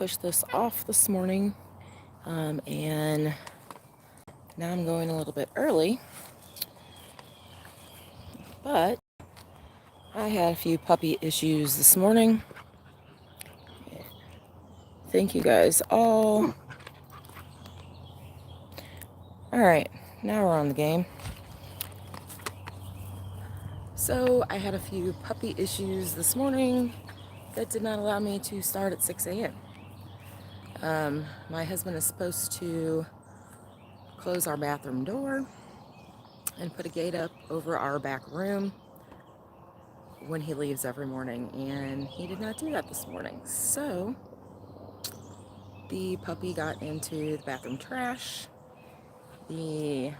push this off this morning, and now I'm going a little bit early, but I had a few puppy issues this morning. Thank you guys all. All right, now we're on the game. So I had a few puppy issues this morning that did not allow me to start at 6 a.m. My husband is supposed to close our bathroom door and put a gate up over our back room when he leaves every morning, and he did not do that this morning. So the puppy got into the bathroom trash. The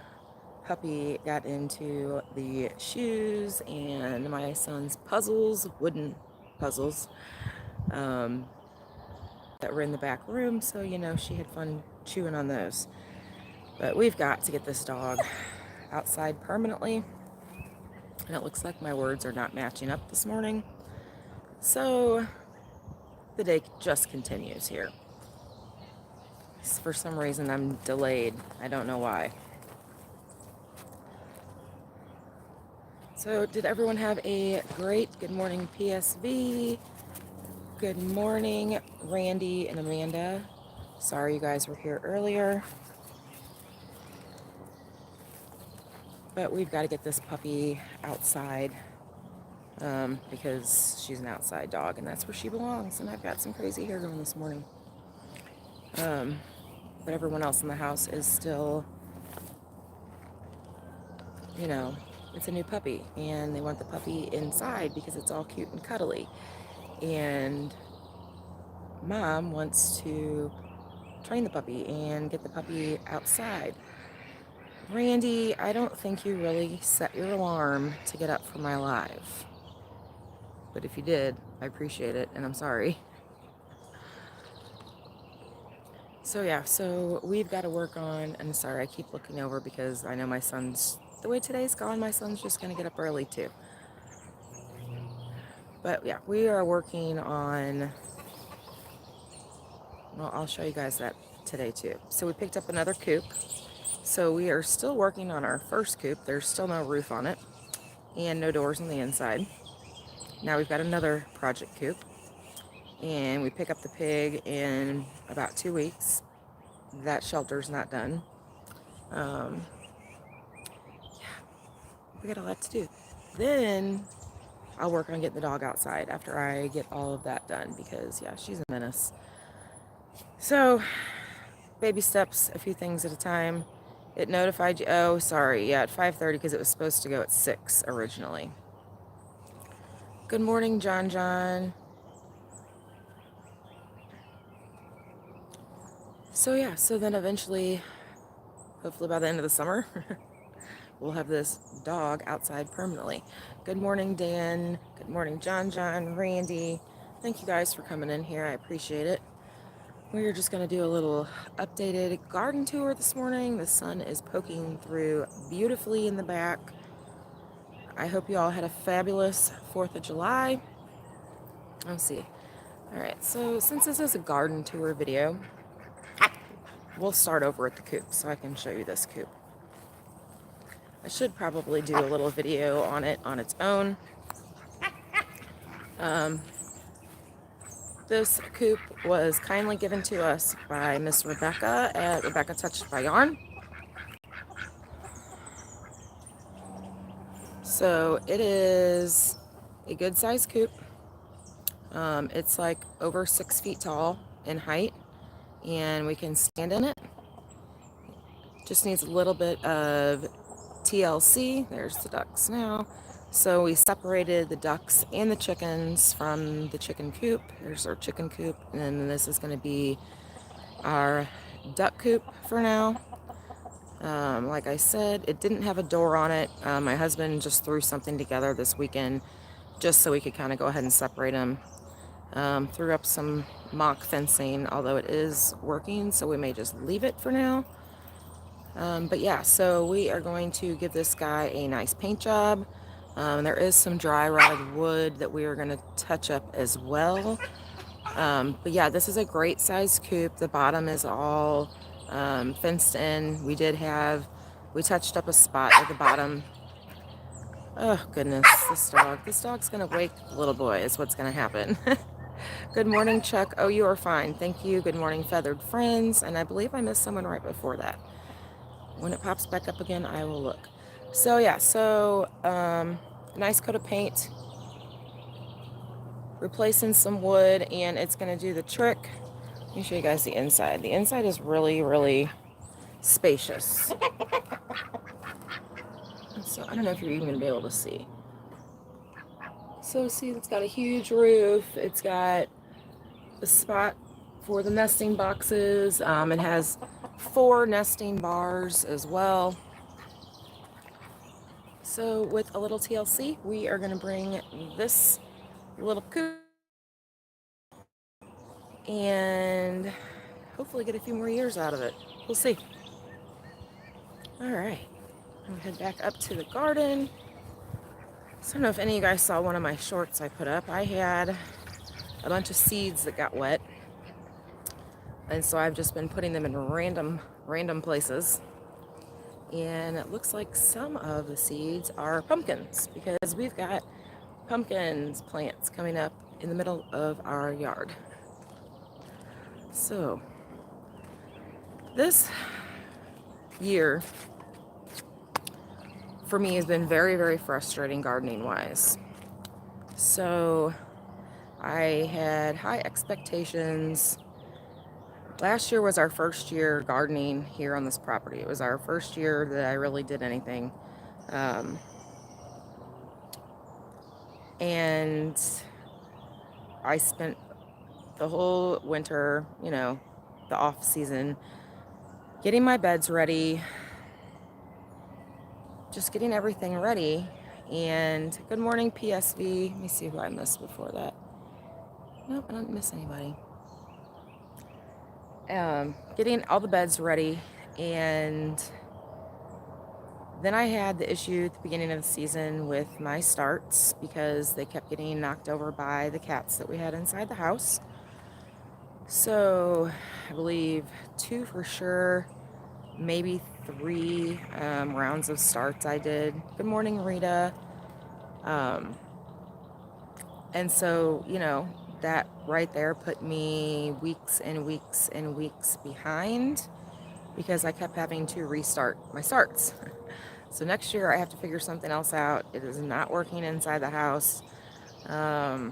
puppy got into the shoes and my son's puzzles, wooden puzzles, that were in the back room. So, she had fun chewing on those. But we've got to get this dog outside permanently. And it looks like my words are not matching up this morning. So the day just continues here. For some reason, I'm delayed. I don't know why. So did everyone have a great good morning, PSV? Good morning, Randy and Amanda. Sorry you guys were here earlier. But we've got to get this puppy outside because she's an outside dog and that's where she belongs. And I've got some crazy hair going this morning. But everyone else in the house is still, it's a new puppy. And they want the puppy inside because it's all cute and cuddly. And Mom wants to train the puppy and get the puppy outside. Randy, I don't think you really set your alarm to get up for my live. But if you did, I appreciate it, and I'm sorry. So we've got to work on, and sorry, I keep looking over because I know my son's, the way today's gone, my son's just going to get up early too. But yeah, we are working on, well, I'll show you guys that today too. So we picked up another coop. So we are still working on our first coop. There's still no roof on it and no doors on the inside. Now we've got another project coop, and we pick up the pig in about 2 weeks. That shelter's not done. Yeah, we got a lot to do. Then I'll work on getting the dog outside after I get all of that done because, yeah, she's a menace. So, baby steps, a few things at a time. It notified you, oh, sorry, yeah, at 5:30 because it was supposed to go at 6 originally. Good morning, John. So yeah, so then eventually, hopefully by the end of the summer, we'll have this dog outside permanently. Good morning, Dan. Good morning, John, Randy. Thank you guys for coming in here. I appreciate it. We're just going to do a little updated garden tour this morning. The sun is poking through beautifully in the back. I hope you all had a fabulous 4th of July. Let's see. All right, so since this is a garden tour video, we'll start over at the coop so I can show you this coop. I should probably do a little video on it on its own. This coop was kindly given to us by Miss Rebecca at Rebecca Touched by Yarn. So it is a good size coop. It's like over 6 feet tall in height, and we can stand in it. Just needs a little bit of TLC. There's the ducks now. So we separated the ducks and the chickens from the chicken coop. Here's our chicken coop, and then this is going to be our duck coop for now. Like I said, it didn't have a door on it. My husband just threw something together this weekend just so we could kind of go ahead and separate them. Threw up some mock fencing, although it is working, so we may just leave it for now. But yeah, so we are going to give this guy a nice paint job. There is some dry rotted wood that we are going to touch up as well. But yeah, this is a great size coop. The bottom is all fenced in. We touched up a spot at the bottom. Oh goodness, this dog's gonna wake the little boy is what's gonna happen. Good morning, Chuck. Oh, you are fine. Thank you. Good morning, feathered friends. And I believe I missed someone right before that. When it pops back up again, I will look. So yeah, nice coat of paint, replacing some wood, and it's gonna do the trick. Let me show you guys the inside. The inside is really, really spacious. So I don't know if you're even gonna be able to see. So see, it's got a huge roof. It's got a spot for the nesting boxes. It has 4 nesting bars as well. So with a little TLC, we are gonna bring this little coop and hopefully get a few more years out of it. We'll see. All right, I'm gonna head back up to the garden. So I don't know if any of you guys saw one of my shorts I put up. I had a bunch of seeds that got wet, and so I've just been putting them in random places. And it looks like some of the seeds are pumpkins because we've got pumpkins plants coming up in the middle of our yard. So this year for me has been very, very frustrating gardening wise. So I had high expectations. Last year was our first year gardening here on this property. It was our first year that I really did anything. And I spent the whole winter, the off season, getting my beds ready, just getting everything ready. And good morning, PSV. Let me see who I missed before that. Nope, I didn't miss anybody. Getting all the beds ready, and then I had the issue at the beginning of the season with my starts because they kept getting knocked over by the cats that we had inside the house. So I believe 2 for sure, maybe 3 rounds of starts I did. Good morning, Rita. And so, that right there put me weeks and weeks and weeks behind because I kept having to restart my starts. So next year I have to figure something else out. It is not working inside the house. I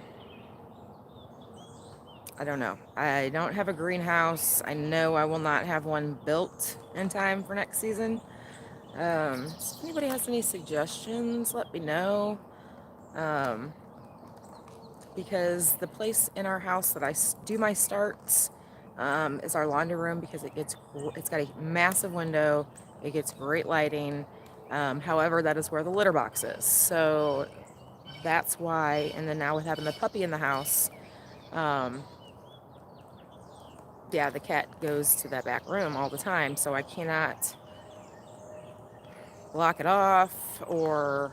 don't know. I don't have a greenhouse. I know I will not have one built in time for next season. So if anybody has any suggestions, let me know. Because the place in our house that I do my starts is our laundry room because it's got a massive window. It gets great lighting. However, that is where the litter box is. So that's why. And then now with having the puppy in the house, yeah, the cat goes to that back room all the time. So I cannot block it off or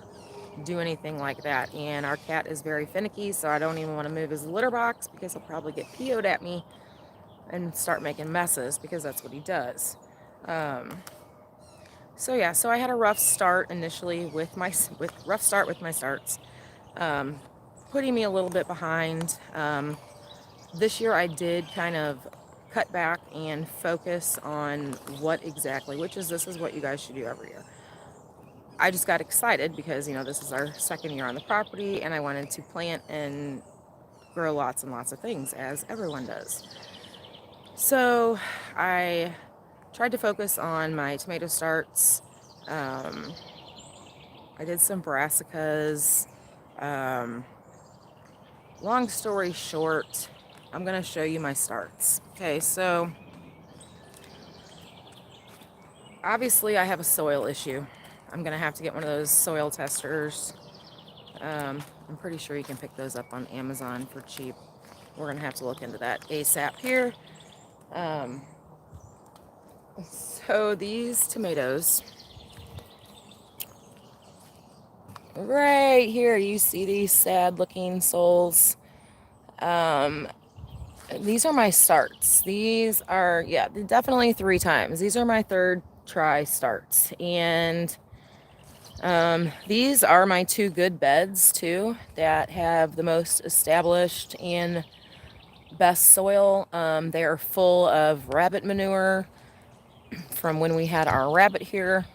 do anything like that. And our cat is very finicky, so I don't even want to move his litter box because he'll probably get PO'd at me and start making messes because that's what he does. So yeah, so I had a rough start initially with my starts, putting me a little bit behind. This year I did kind of cut back and focus on this is what you guys should do every year. I just got excited because, this is our second year on the property and I wanted to plant and grow lots and lots of things as everyone does. So I tried to focus on my tomato starts. I did some brassicas. Long story short, I'm going to show you my starts. Okay, so obviously I have a soil issue. I'm going to have to get one of those soil testers. I'm pretty sure you can pick those up on Amazon for cheap. We're going to have to look into that ASAP here. So these tomatoes, right here, you see these sad looking souls. these are my starts. These are, yeah, definitely 3 times. These are my 3rd try starts. And these are my 2 good beds too that have the most established and best soil. They are full of rabbit manure from when we had our rabbit here.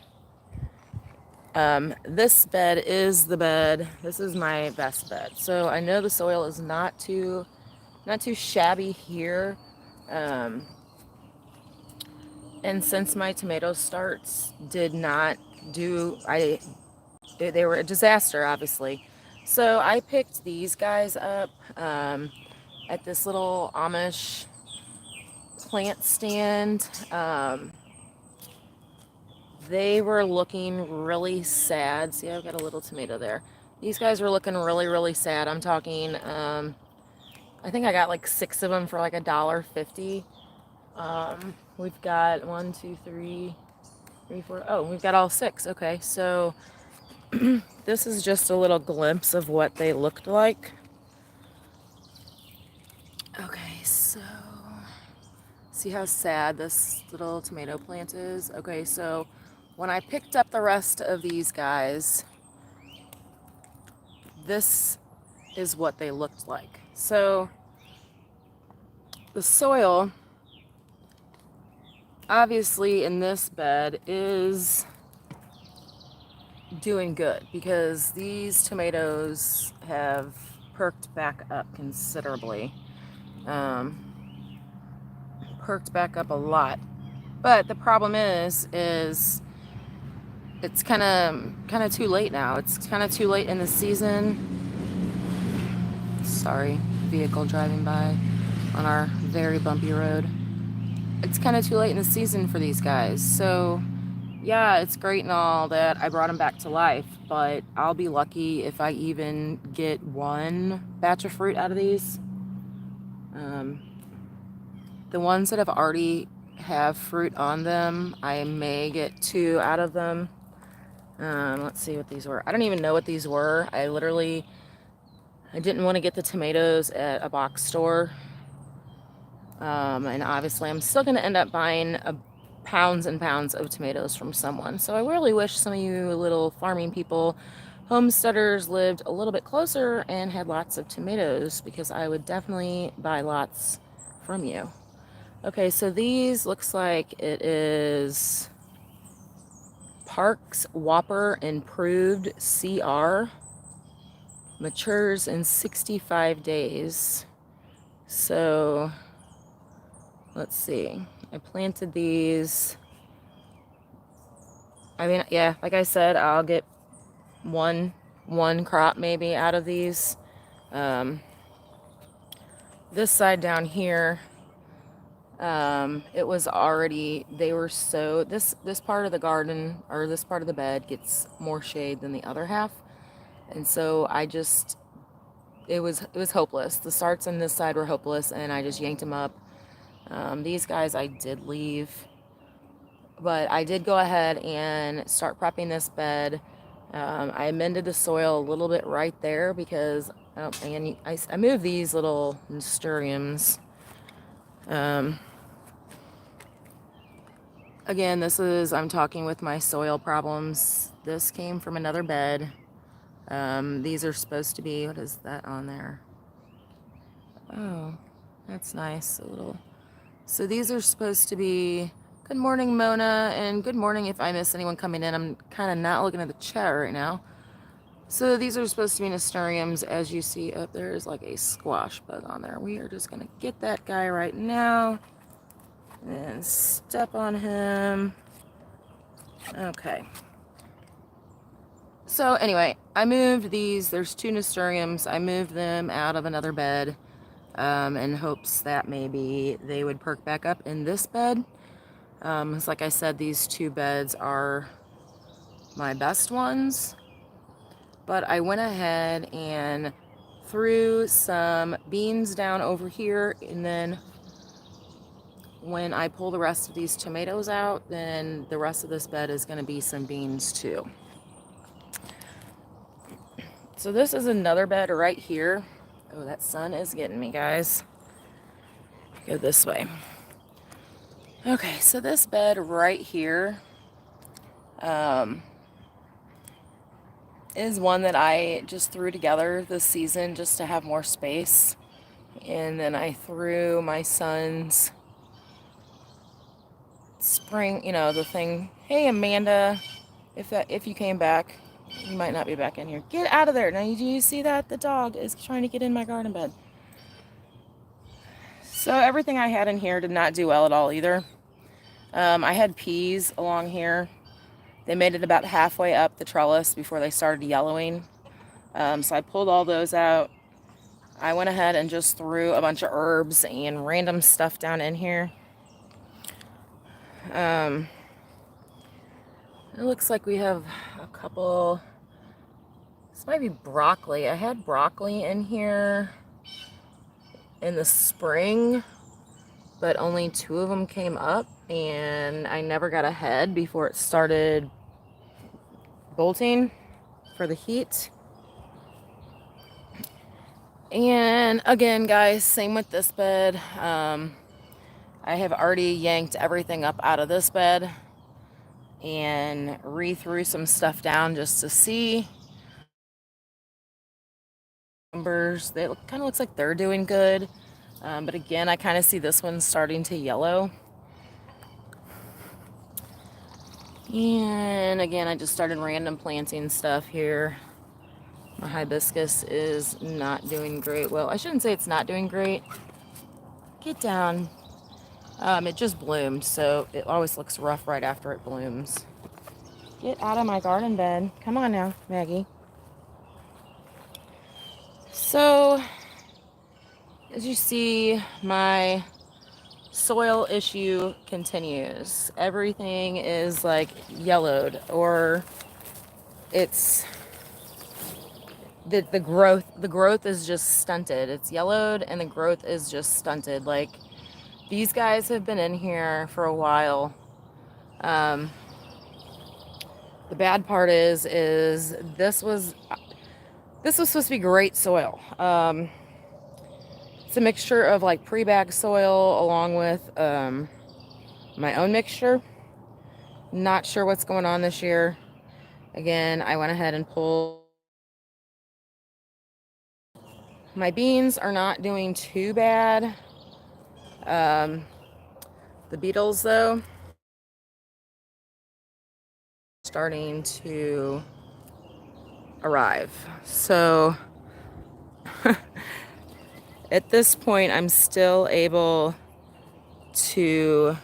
This bed is the bed. This is my best bed. So I know the soil is not too shabby here. And since my tomato starts did not do, they were a disaster, obviously. So I picked these guys up at this little Amish plant stand. They were looking really sad. See, I've got a little tomato there. These guys were looking really, really sad. I'm talking, I think I got like 6 of them for like $1.50. We've got 1, 2, 3, 4. Oh, we've got all 6. Okay, so this is just a little glimpse of what they looked like. Okay, so see how sad this little tomato plant is? Okay, so when I picked up the rest of these guys, this is what they looked like. So the soil, obviously in this bed, is doing good because these tomatoes have perked back up considerably. Perked back up a lot. But the problem is it's kind of too late now. It's kind of too late in the season. Sorry, vehicle driving by on our very bumpy road. It's kind of too late in the season for these guys. So yeah, it's great and all that I brought them back to life, but I'll be lucky if I even get 1 batch of fruit out of these. The ones that have already have fruit on them, I may get 2 out of them. Let's see what these were. I don't even know what these were. I didn't want to get the tomatoes at a box store. And obviously I'm still going to end up buying pounds and pounds of tomatoes from someone. So I really wish some of you little farming people, homesteaders, lived a little bit closer and had lots of tomatoes, because I would definitely buy lots from you. Okay, so these looks like it is Parks Whopper Improved CR. Matures in 65 days. So let's see. I planted these. I mean, yeah, like I said, I'll get one crop maybe out of these. This side down here, it was already, they were so, this part of the garden, or this part of the bed, gets more shade than the other half. And so I just, it was hopeless. The starts on this side were hopeless, and I just yanked them up. These guys I did leave, but I did go ahead and start prepping this bed. I amended the soil a little bit right there because, and I moved these little nasturtiums. Again, I'm talking with my soil problems. This came from another bed. These are supposed to be, what is that on there? Oh, that's nice. So these are supposed to be, good morning, Mona, and good morning if I miss anyone coming in. I'm kind of not looking at the chat right now. So these are supposed to be nasturtiums. As you see up there is like a squash bug on there. We are just going to get that guy right now and step on him. Okay. So anyway, I moved these. There's 2 nasturtiums. I moved them out of another bed in hopes that maybe they would perk back up in this bed. It's like I said, these 2 beds are my best ones. But I went ahead and threw some beans down over here, and then when I pull the rest of these tomatoes out, then the rest of this bed is going to be some beans too. So this is another bed right here. Oh, that sun is getting me, guys. Go this way. Okay, so this bed right here is one that I just threw together this season just to have more space. And then I threw my son's spring, the thing. Hey, Amanda, if you came back, you might not be back in here. Get out of there. Now, do you see that? The dog is trying to get in my garden bed. So everything I had in here did not do well at all either. I had peas along here. They made it about halfway up the trellis before they started yellowing. So I pulled all those out. I went ahead and just threw a bunch of herbs and random stuff down in here. It looks like we have a couple. This might be broccoli. I had broccoli in here in the spring, but only 2 of them came up, and I never got a head before it started bolting for the heat. And again, guys, same with this bed. I have already yanked everything up out of this bed and re-threw some stuff down just to see. Numbers, they kind of looks like they're doing good. But again, I kind of see this one starting to yellow. And again, I just started random planting stuff here. My hibiscus is not doing great. Well, I shouldn't say it's not doing great. Get down. It just bloomed, so it always looks rough right after it blooms. Get out of my garden bed. Come on now, Maggie. So, as you see, my soil issue continues. Everything is like yellowed, or it's the growth is just stunted. It's yellowed and the growth is just stunted. Like, these guys have been in here for a while. The bad part is this was supposed to be great soil. It's a mixture of like pre-bag soil along with my own mixture. Not sure what's going on this year. Again, I went ahead and pulled. My beans are not doing too bad. The beetles, though, starting to arrive. So at this point, I'm still able to.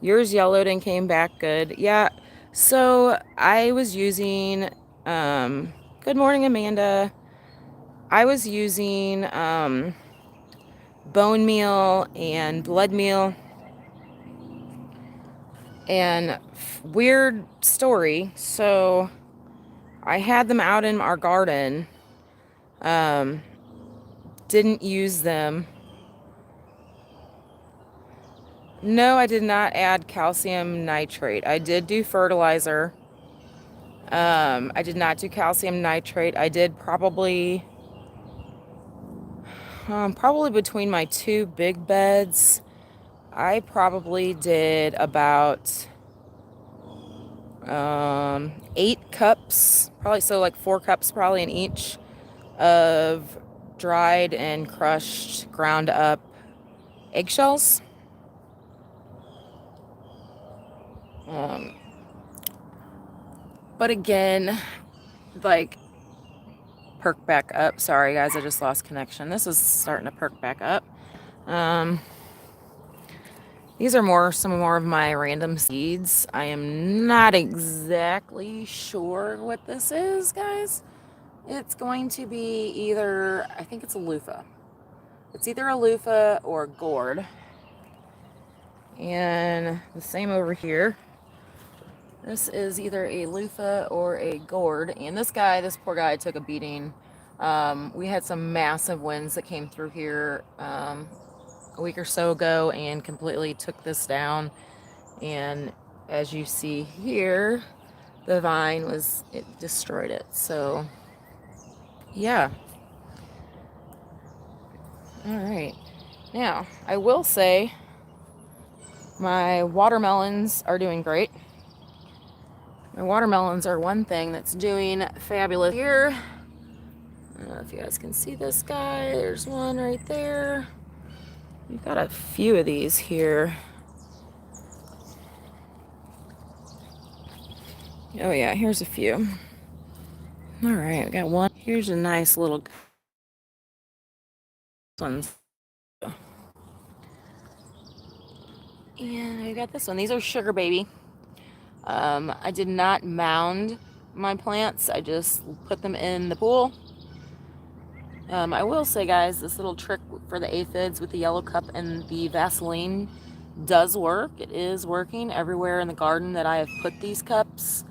Yours yellowed and came back good. Yeah. So I was using. Good morning, Amanda. I was using bone meal and blood meal. And weird story. So I had them out in our garden. Didn't use them. No, I did not add calcium nitrate. I did do fertilizer. I did not do calcium nitrate. I did probably between my 2 big beds, I probably did about 8 cups, probably, so like 4 cups probably in each of dried and crushed, ground up eggshells. But again, like, perk back up. Sorry guys, I just lost connection. This is starting to perk back up. These are some more of my random seeds. I am not exactly sure what this is, guys. It's going to be either, I think it's a loofah. It's either a loofah or a gourd. And the same over here. This is either a loofah or a gourd. And this poor guy took a beating. We had some massive winds that came through here a week or so ago and completely took this down. And as you see here, the vine it destroyed it. So yeah. All right. Now, I will say my watermelons are doing great. My watermelons are one thing that's doing fabulous here. I don't know if you guys can see this guy. There's one right there. We've got a few of these here. Oh yeah, here's a few. All right, we got one. Here's a nice little one. And I got this one. These are Sugar Baby. I did not mound my plants. I just put them in the pool. I will say, guys, this little trick for the aphids with the yellow cup and the Vaseline does work. It is working everywhere in the garden that I have put these cups.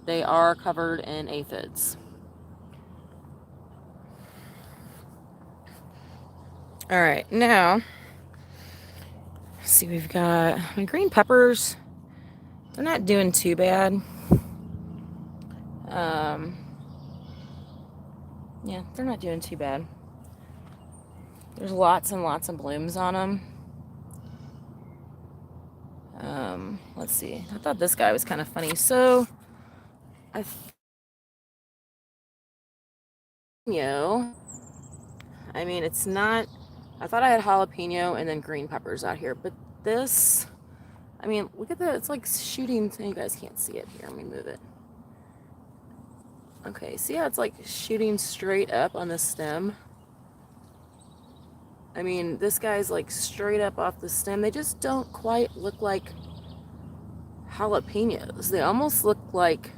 They are covered in aphids. All right, now, let's see, we've got my green peppers. They're not doing too bad. Yeah, they're not doing too bad. There's lots and lots of blooms on them. Let's see. I thought this guy was kind of funny. So, I mean, it's not, I thought I had jalapeno and then green peppers out here, but this, I mean, look at that. It's like shooting. You guys can't see it here. Let me move it. Okay, see how it's like shooting straight up on the stem? I mean, this guy's like straight up off the stem. They just don't quite look like jalapenos. They almost look like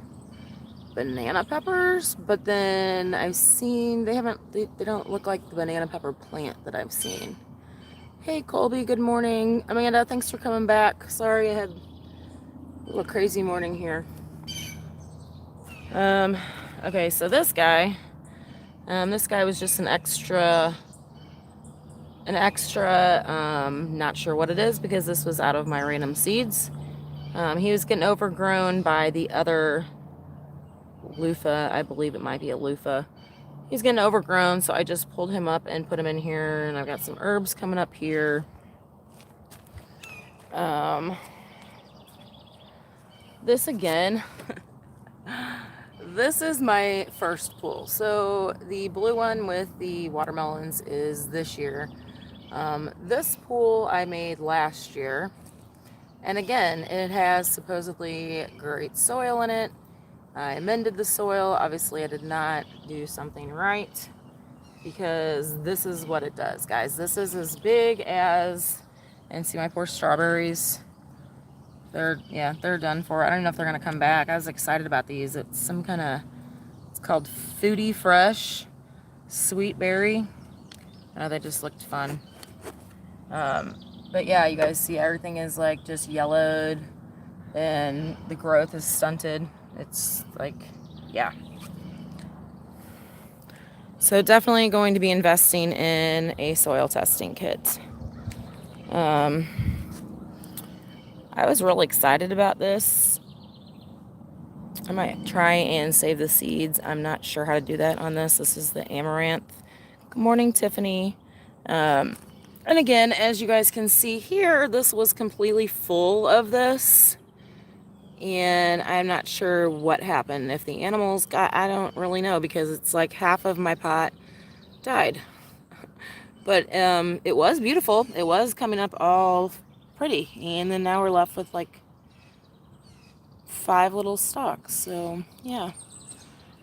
banana peppers, but then I've seen, they don't look like the banana pepper plant that I've seen. Hey, Colby, good morning. Amanda, thanks for coming back. Sorry I had a little crazy morning here. Okay, so this guy was just an extra, not sure what it is because this was out of my random seeds. He was getting overgrown by the other loofah. I believe it might be a loofah. He's getting overgrown, so I just pulled him up and put him in here, and I've got some herbs coming up here. This again, this is my first pool. So the blue one with the watermelons is this year. This pool I made last year. And again, it has supposedly great soil in it. I amended the soil. Obviously, I did not do something right because this is what it does, guys. This is as big as, and see my poor strawberries. They're done for. I don't know if they're going to come back. I was excited about these. It's some kind of, it's called Foodie Fresh Sweet Berry. I know they just looked fun. But yeah, you guys see everything is like just yellowed and the growth is stunted. It's like, yeah. So definitely going to be investing in a soil testing kit. I was really excited about this. I might try and save the seeds. I'm not sure how to do that on this. This is the amaranth. Good morning, Tiffany. And again, as you guys can see here, this was completely full of this. And I'm not sure what happened. If the animals got, I don't really know because it's like half of my pot died. But it was beautiful. It was coming up all pretty. And then now we're left with like 5 little stalks. So yeah.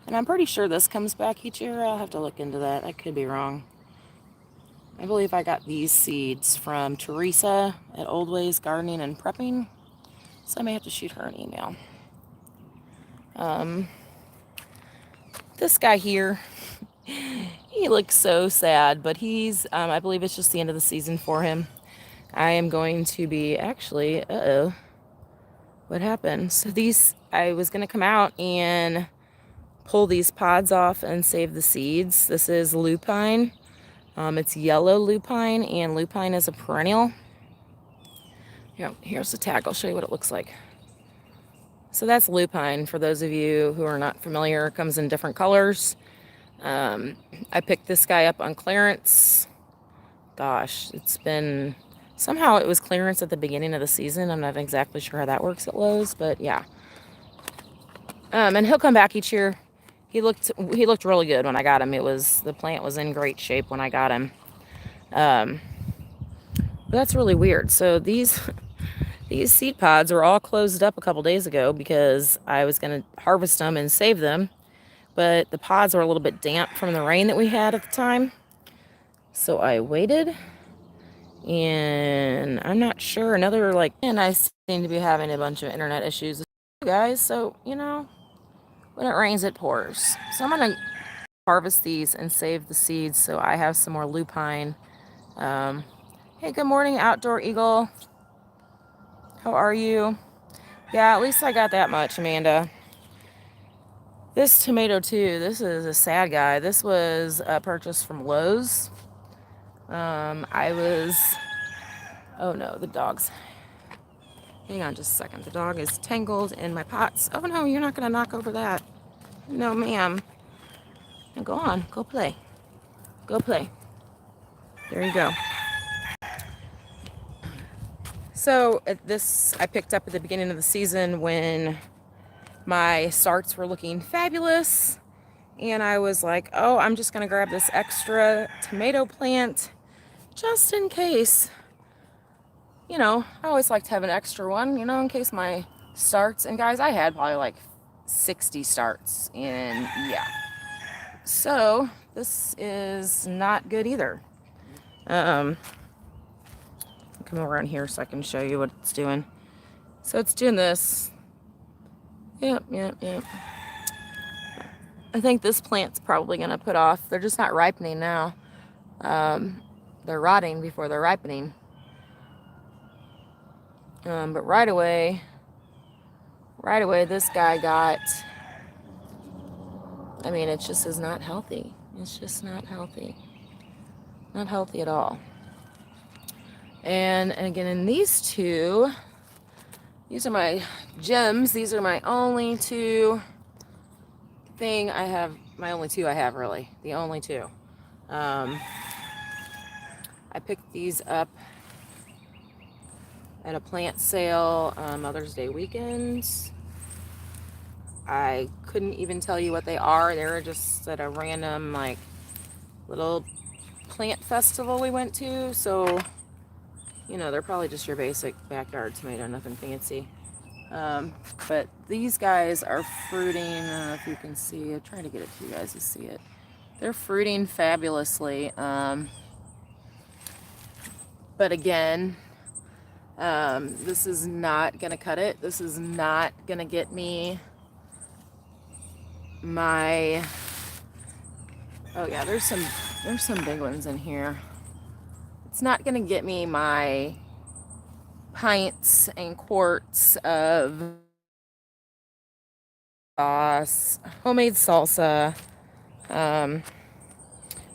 And I'm pretty sure this comes back each year. I'll have to look into that. I could be wrong. I believe I got these seeds from Teresa at Old Ways Gardening and Prepping. So I may have to shoot her an email. This guy here, he looks so sad, but he's, I believe it's just the end of the season for him. I am going to be, actually, what happened? So these, I was going to come out and pull these pods off and save the seeds. This is lupine. It's yellow lupine, and lupine is a perennial. Here's the tag. I'll show you what it looks like. So that's lupine. For those of you who are not familiar, it comes in different colors. I picked this guy up on clearance. gosh, it's been, somehow it was clearance at the beginning of the season. I'm not exactly sure how that works at Lowe's, but yeah. And he'll come back each year. He looked really good when I got him. The plant was in great shape when I got him. But that's really weird. So these seed pods were all closed up a couple days ago because I was going to harvest them and save them. But the pods were a little bit damp from the rain that we had at the time. So I waited. And I'm not sure, and I seem to be having a bunch of internet issues with you guys. So, when it rains, it pours. So I'm going to harvest these and save the seeds so I have some more lupine. Hey, good morning, Outdoor Eagle. How are you? Yeah, at least I got that much, Amanda. This tomato too, this is a sad guy. This was a purchase from Lowe's. Oh no, the dog's, hang on just a second. The dog is tangled in my pots. Oh no, you're not gonna knock over that. No, ma'am. Now go on, go play. Go play. There you go. So I picked up at the beginning of the season when my starts were looking fabulous. And I was like, oh, I'm just going to grab this extra tomato plant just in case. I always like to have an extra one, in case my starts. And guys, I had probably like 60 starts. And yeah. So this is not good either. Come over on here so I can show you what it's doing. So it's doing this. Yep. I think this plant's probably going to put off. They're just not ripening now. They're rotting before they're ripening. But right away, this guy got, it just is not healthy. It's just not healthy. Not healthy at all. And again, in these two, these are my gems. These are my only two my only two I have, really. The only two. I picked these up at a plant sale on Mother's Day weekend. I couldn't even tell you what they are. They were just at a random, little plant festival we went to. So, they're probably just your basic backyard tomato, nothing fancy. But these guys are fruiting. I don't know if you can see. I'm trying to get it to you guys to see it. They're fruiting fabulously. But again, this is not going to cut it. This is not going to get me my... Oh yeah, there's some big ones in here. It's not going to get me my pints and quarts of sauce, homemade salsa.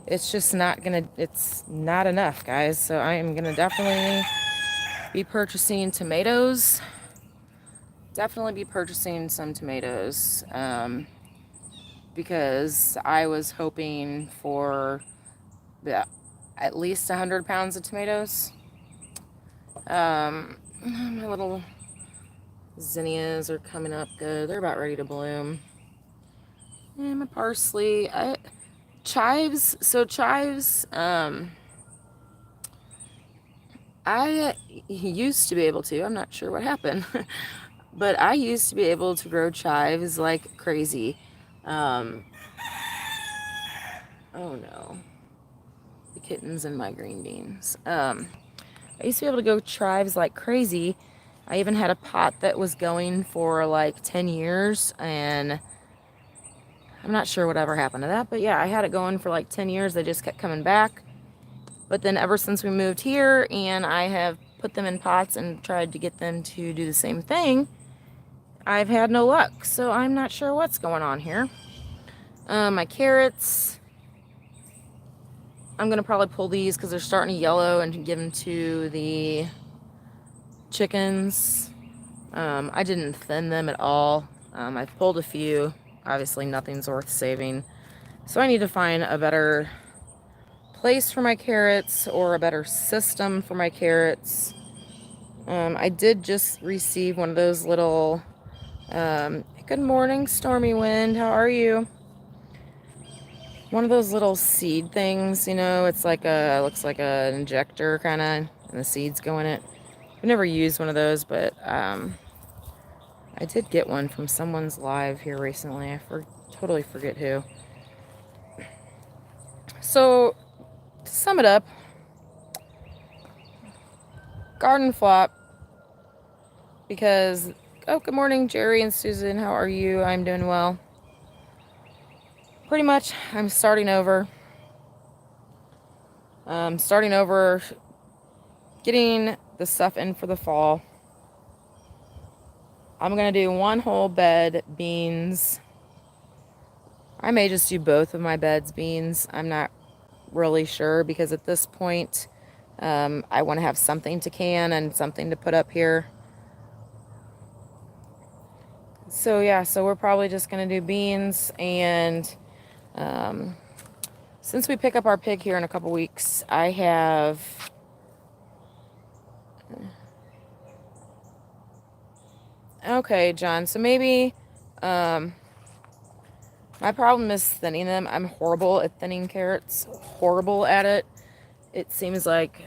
It's just not gonna, it's not enough, guys. So I am gonna definitely be purchasing tomatoes. Definitely be purchasing some tomatoes. Because I was hoping for at least 100 pounds of tomatoes. My little zinnias are coming up good. They're about ready to bloom. And my parsley. Chives. So chives, I used to be able to. I'm not sure what happened. But I used to be able to grow chives like crazy. Oh no. The kittens and my green beans. I used to be able to grow chives like crazy. I even had a pot that was going for like 10 years, and I'm not sure whatever happened to that, but yeah, I had it going for like 10 years. They just kept coming back. But then ever since we moved here and I have put them in pots and tried to get them to do the same thing, I've had no luck. So I'm not sure what's going on here. My carrots, I'm going to probably pull these because they're starting to yellow and give them to the chickens. I didn't thin them at all. I've pulled a few. Obviously nothing's worth saving. So I need to find a better place for my carrots or a better system for my carrots. I did just receive one of those little, good morning, Stormy Wind, how are you? One of those little seed things, you know, it's like looks like an injector kind of, and the seeds go in it. I've never used one of those, but I did get one from someone's live here recently. I totally forget who. So, to sum it up, garden flop, because, oh, good morning, Jerry and Susan, how are you? I'm doing well. Pretty much, I'm starting over, getting the stuff in for the fall. I'm going to do one whole bed beans. I may just do both of my beds beans. I'm not really sure, because at this point, I want to have something to can and something to put up here. So yeah, so we're probably just going to do beans, and since we pick up our pig here in a couple weeks, I have okay, John, so maybe my problem is thinning them. I'm horrible at thinning carrots, horrible at it. It seems like,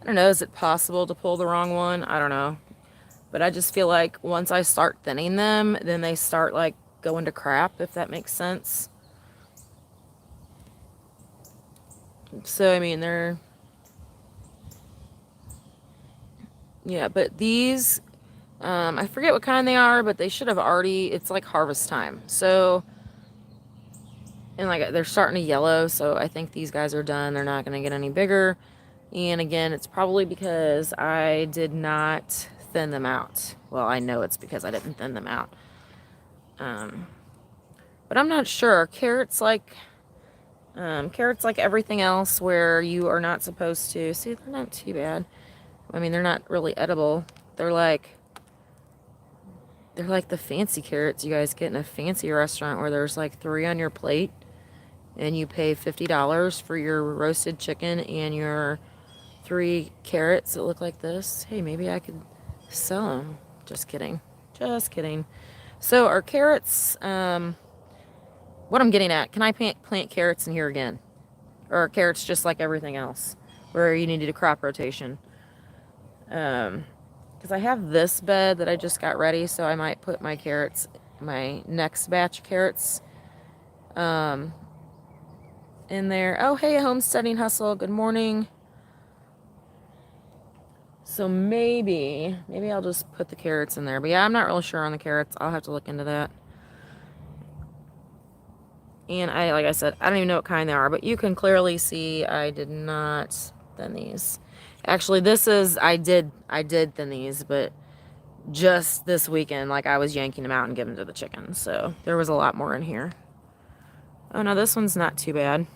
I don't know, is it possible to pull the wrong one? I don't know. But I just feel like once I start thinning them, then they start like going to crap, if that makes sense. So, I mean, yeah, but these, I forget what kind they are, but they should have already, it's like harvest time. So, and like they're starting to yellow, so I think these guys are done. They're not going to get any bigger. And again, it's probably because I did not thin them out. Well, I know it's because I didn't thin them out. But I'm not sure. Carrots like everything else where you are not supposed to. See, they're not too bad. I mean, they're not really edible. They're like the fancy carrots you guys get in a fancy restaurant where there's like 3 on your plate and you pay $50 for your roasted chicken and your 3 carrots that look like this. Hey, maybe I could sell them. Just kidding. Just kidding. So our carrots, what I'm getting at, can I plant carrots in here again? Or are carrots just like everything else where you needed a crop rotation? Because I have this bed that I just got ready, so I might put my carrots, my next batch of carrots, in there. Oh, hey, Homesteading Hustle, good morning. So maybe I'll just put the carrots in there. But yeah, I'm not really sure on the carrots. I'll have to look into that. And like I said, I don't even know what kind they are, but you can clearly see I did not thin these. Actually, this is, I did thin these, but just this weekend, like I was yanking them out and giving them to the chickens. So there was a lot more in here. Oh no, this one's not too bad.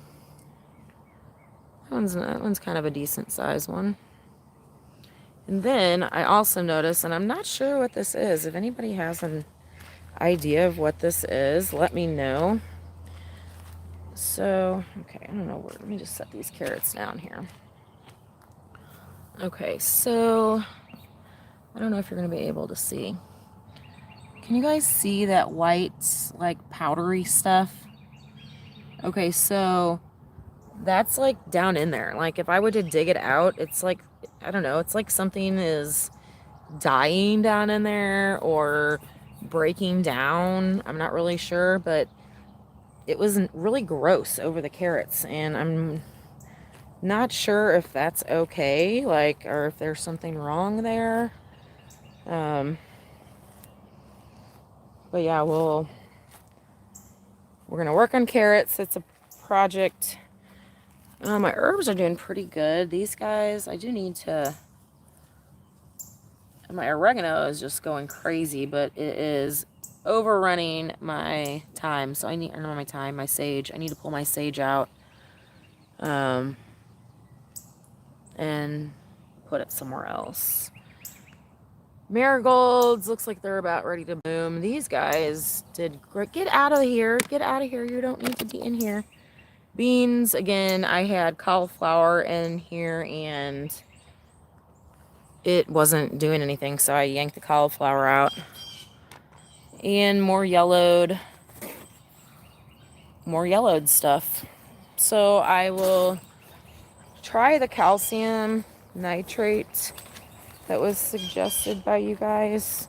That one's kind of a decent size one. And then I also noticed, and I'm not sure what this is. If anybody has an idea of what this is, let me know. So, okay, I don't know where. Let me just set these carrots down here. Okay, so I don't know if you're going to be able to see. Can you guys see that white, like, powdery stuff? Okay, so that's, like, down in there. Like, if I were to dig it out, it's like, I don't know, it's like something is dying down in there or breaking down. I'm not really sure, but it was really gross over the carrots, and I'm not sure if that's okay, like, or if there's something wrong there. But yeah, we're gonna work on carrots. It's a project. My herbs are doing pretty good. These guys, I do need to. My oregano is just going crazy, but it is overrunning my thyme. So I need, or not my thyme, my sage. I need to pull my sage out, and put it somewhere else. Marigolds, looks like they're about ready to bloom. These guys did great. Get out of here. Get out of here. You don't need to be in here. Beans, again, I had cauliflower in here and it wasn't doing anything, so I yanked the cauliflower out. And more yellowed stuff. So I will try the calcium nitrate that was suggested by you guys.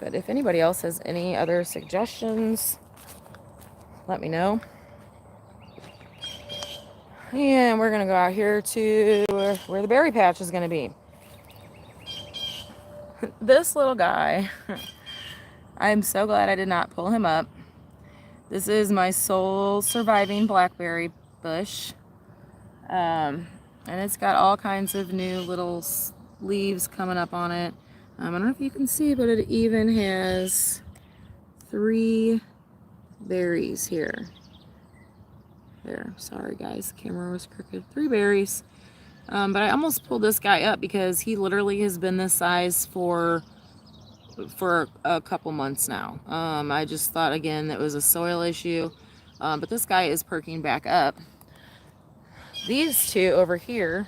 But if anybody else has any other suggestions, let me know. And we're gonna go out here to where the berry patch is gonna be. This little guy, I'm so glad I did not pull him up. This is my sole surviving blackberry bush. And it's got all kinds of new little leaves coming up on it. I don't know if you can see, but it even has 3 berries here. There, sorry guys, camera was crooked. 3 berries. But I almost pulled this guy up because he literally has been this size for a couple months now. I just thought again that was a soil issue. But this guy is perking back up. These 2 over here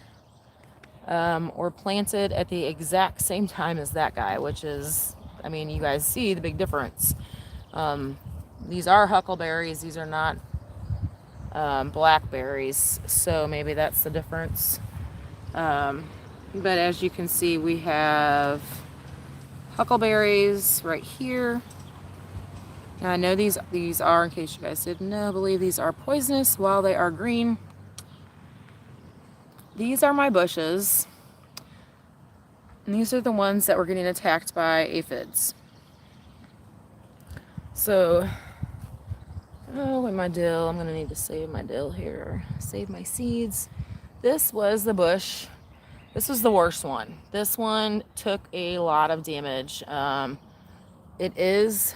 were planted at the exact same time as that guy, which is, I mean, you guys see the big difference. These are huckleberries. These are not blackberries, so maybe that's the difference. But as you can see, we have huckleberries right here. Now, I know these are, in case you guys didn't know, I believe these are poisonous while they are green. These are my bushes. And these are the ones that were getting attacked by aphids. So, with my dill, I'm going to need to save my dill here. Save my seeds. This was the bush. This was the worst one. This one took a lot of damage. It is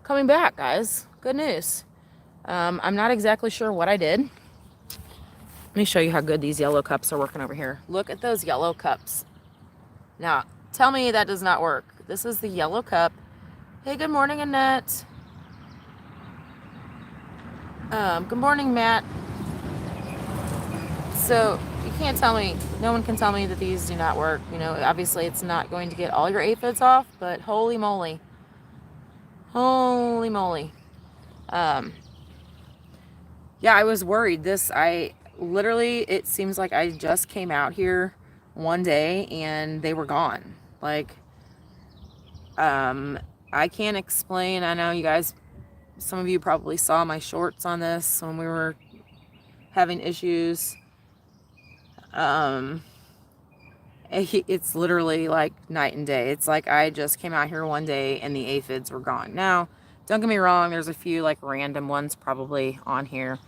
coming back, guys. Good news. I'm not exactly sure what I did. Let me show you how good these yellow cups are working over here. Look at those yellow cups. Now, tell me that does not work. This is the yellow cup. Hey, good morning, Annette. Good morning, Matt. So, you can't tell me, no one can tell me that these do not work. You know, obviously it's not going to get all your aphids off, but holy moly. Holy moly. Yeah, I was worried. Literally, it seems like I just came out here one day and they were gone. Like, I can't explain. I know you guys, some of you probably saw my shorts on this when we were having issues. It's literally like night and day. It's like I just came out here one day and the aphids were gone. Now, don't get me wrong, there's a few like random ones probably on here.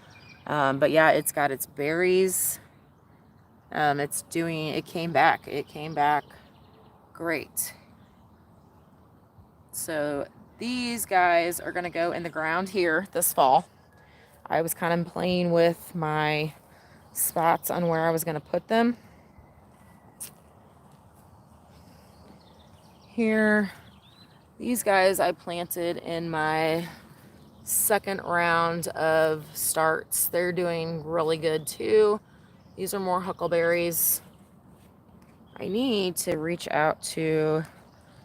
But yeah, it's got its berries. It came back. It came back great. So these guys are going to go in the ground here this fall. I was kind of playing with my spots on where I was going to put them. Here, these guys I planted in my second round of starts. They're doing really good too. These are more huckleberries. I need to reach out to,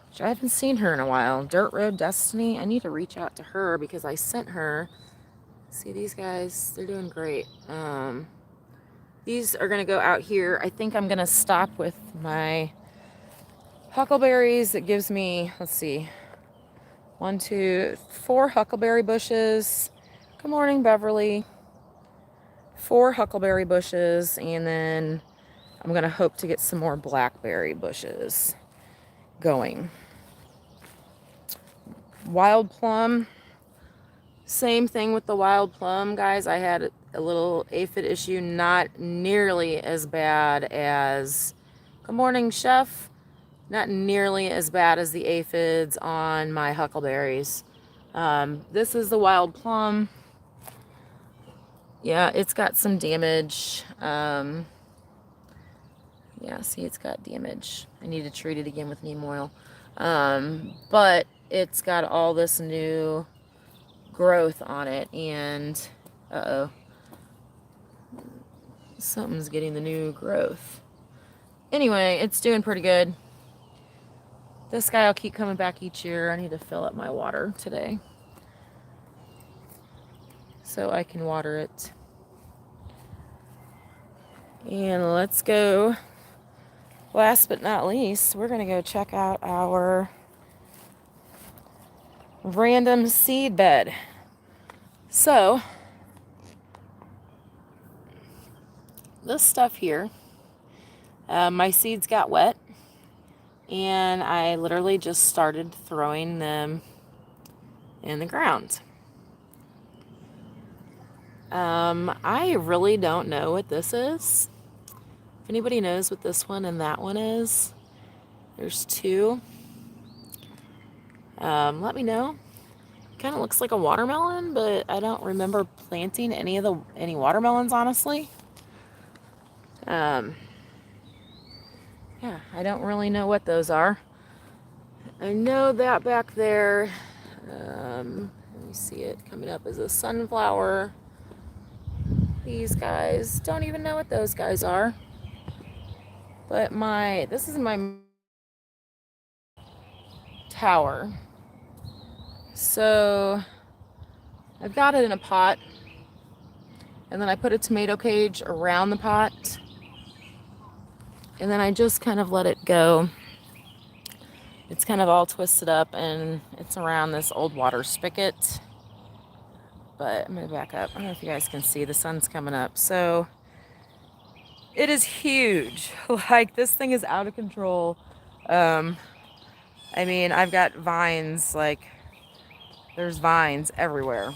which I haven't seen her in a while, Dirt Road Destiny. I need to reach out to her because I sent her. See these guys, they're doing great. These are gonna go out here. I think I'm gonna stop with my huckleberries. It gives me, let's see, 1, 2, 4 huckleberry bushes. Good morning, Beverly. 4 huckleberry bushes, and then I'm gonna hope to get some more blackberry bushes going. Wild plum, same thing with the wild plum, guys. I had a little aphid issue, not nearly as bad as, good morning, Chef. Not nearly as bad as the aphids on my huckleberries. This is the wild plum. Yeah, it's got some damage. Yeah, see, it's got damage. I need to treat it again with neem oil. But it's got all this new growth on it, and uh-oh, something's getting the new growth. Anyway, it's doing pretty good. This guy will keep coming back each year. I need to fill up my water today so I can water it. And let's go, last but not least, we're going to go check out our random seed bed. So, this stuff here, my seeds got wet, and I literally just started throwing them in the ground. I really don't know what this is. If anybody knows what this one and that one is, there's two. Let me know. Kind of looks like a watermelon, but I don't remember planting any watermelons, honestly. Yeah, I don't really know what those are. I know that back there, let me see it coming up as a sunflower. These guys, don't even know what those guys are. But this is my tower. So I've got it in a pot, and then I put a tomato cage around the pot, and then I just kind of let it go. It's kind of all twisted up, and it's around this old water spigot. But I'm gonna back up. I don't know if you guys can see, the sun's coming up. So it is huge. Like, this thing is out of control. I mean, I've got vines, like, there's vines everywhere.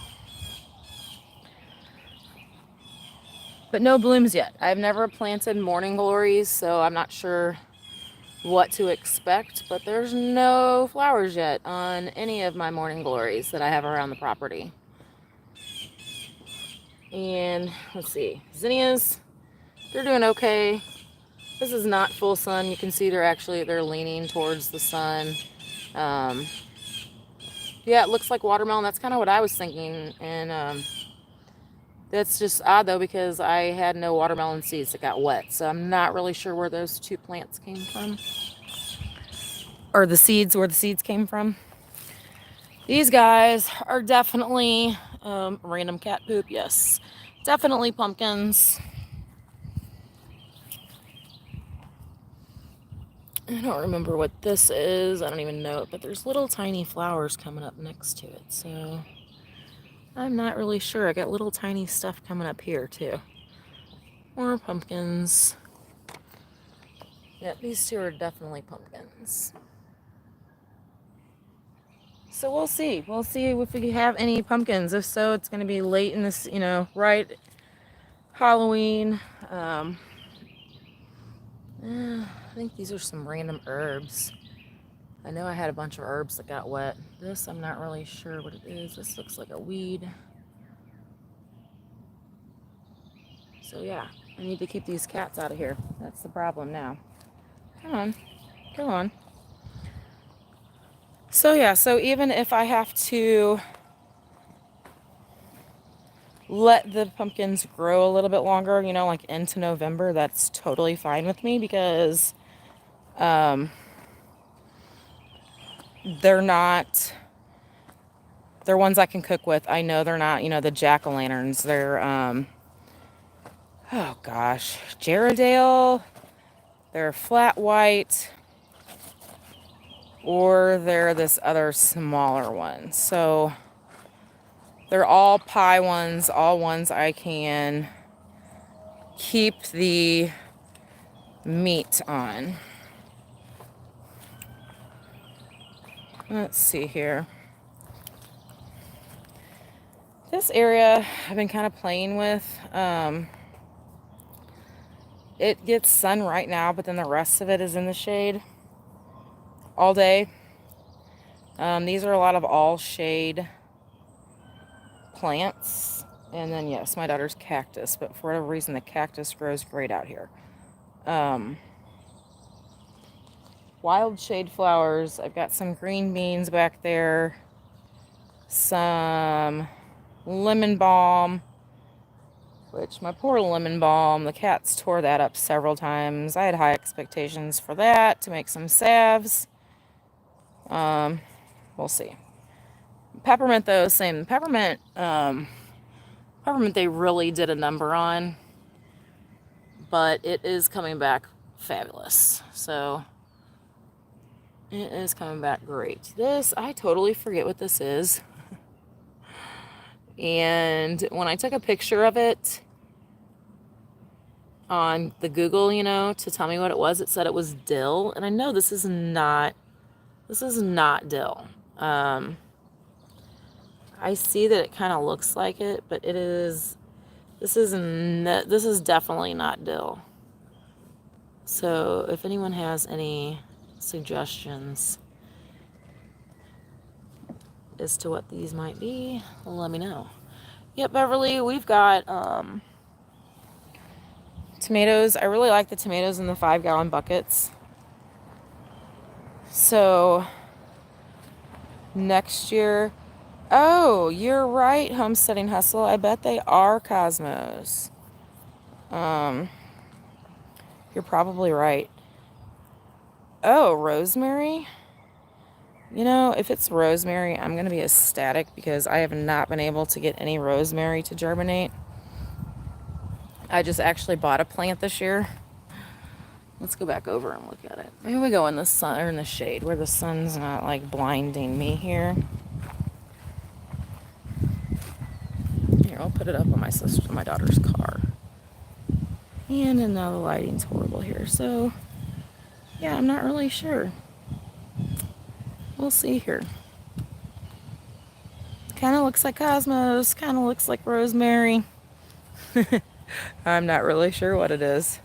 But no blooms yet. I've never planted morning glories, so I'm not sure what to expect, but there's no flowers yet on any of my morning glories that I have around the property. And let's see, zinnias, they're doing okay. This is not full sun. You can see they're leaning towards the sun. Yeah, it looks like watermelon. That's kind of what I was thinking. And that's just odd, though, because I had no watermelon seeds that got wet. So I'm not really sure where those two plants came from. Or where the seeds came from. These guys are definitely random cat poop, yes. Definitely pumpkins. I don't remember what this is. I don't even know it, but there's little tiny flowers coming up next to it. So I'm not really sure. I got little tiny stuff coming up here too. More pumpkins. Yeah, these two are definitely pumpkins. So we'll see. We'll see if we have any pumpkins. If so, it's going to be late in this, right Halloween. I think these are some random herbs. I know I had a bunch of herbs that got wet. This, I'm not really sure what it is. This looks like a weed. So yeah, I need to keep these cats out of here. That's the problem now. Come on. Go on. So yeah, so even if I have to let the pumpkins grow a little bit longer, like into November, that's totally fine with me, because they're ones I can cook with. I know they're not, the jack-o'-lanterns. They're oh gosh, Jarradale. They're flat white, or they're this other smaller one. So they're all pie ones, all ones I can keep the meat on. Let's see here. This area I've been kind of playing with. It gets sun right now, but then the rest of it is in the shade all day. These are a lot of all shade plants. And then, yes, my daughter's cactus, but for whatever reason, the cactus grows great out here. Wild shade flowers. I've got some green beans back there. some lemon balm, which my poor lemon balm, the cats tore that up several times. I had high expectations for that to make some salves. We'll see. Peppermint though, same. Peppermint they really did a number on, but it is coming back fabulous. So it is coming back great. This, I totally forget what this is. And when I took a picture of it on the Google, to tell me what it was, it said it was dill. And I know this is not dill. I see that it kind of looks like it, but it is, this is definitely not dill. So if anyone has any suggestions as to what these might be, let me know. Yep, Beverly, we've got tomatoes. I really like the tomatoes in the 5-gallon buckets. So next year, oh, you're right, Homesteading Hustle. I bet they are Cosmos. You're probably right. Oh, rosemary? If it's rosemary, I'm going to be ecstatic because I have not been able to get any rosemary to germinate. I just actually bought a plant this year. Let's go back over and look at it. Maybe we go in the sun or in the shade where the sun's not like blinding me here. Here, I'll put it up on my daughter's car. And now the lighting's horrible here. So, yeah, I'm not really sure. We'll see here. Kind of looks like Cosmos. Kind of looks like rosemary. I'm not really sure what it is.